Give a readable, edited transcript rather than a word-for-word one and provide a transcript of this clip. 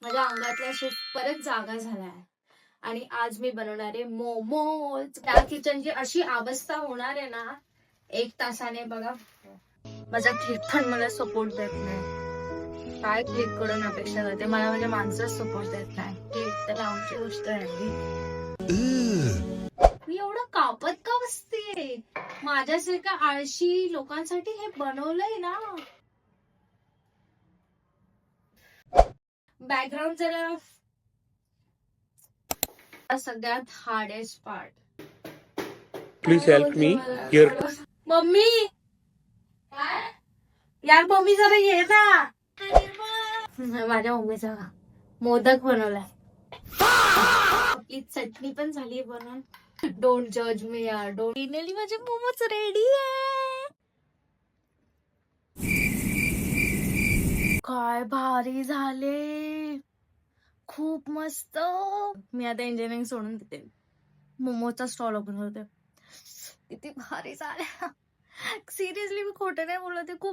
माझ्या अंगातला शिफ्ट परत जागा झालाय आणि आज मी बनवणार आहे मोमोज. त्या किचनची अशी अवस्था होणार आहे ना 1 तासाने. बघा माझा क्लिक पण मला सपोर्ट देत नाही. काय क्लिक करून अपेक्षा करते, मला म्हणजे माणसंच सपोर्ट देत नाही. क्लिक तर लावण्याची गोष्ट आहे. मी एवढं कापत का बसते? माझ्यासारख्या आळशी लोकांसाठी हे बनवलंय ना. बॅकग्राऊंड जरा सगळ्यात hardest part. Please help me here. Mummy यार, मम्मी जरा ये ना. माझ्या मम्मीचा मोदक बनवलाय. आपली चटणी पण झाली बनवून. डोंट जज मी यार. फायनली माझे मोमोज रेडी आहे. काय भारी झाले, खूप मस्त. मी आता इंजिनिअरिंग सोडून देते, मोमोचा स्टॉल ओपन करते. किती भारी झाले. सिरियसली मी खोटं नाही बोलत, खूप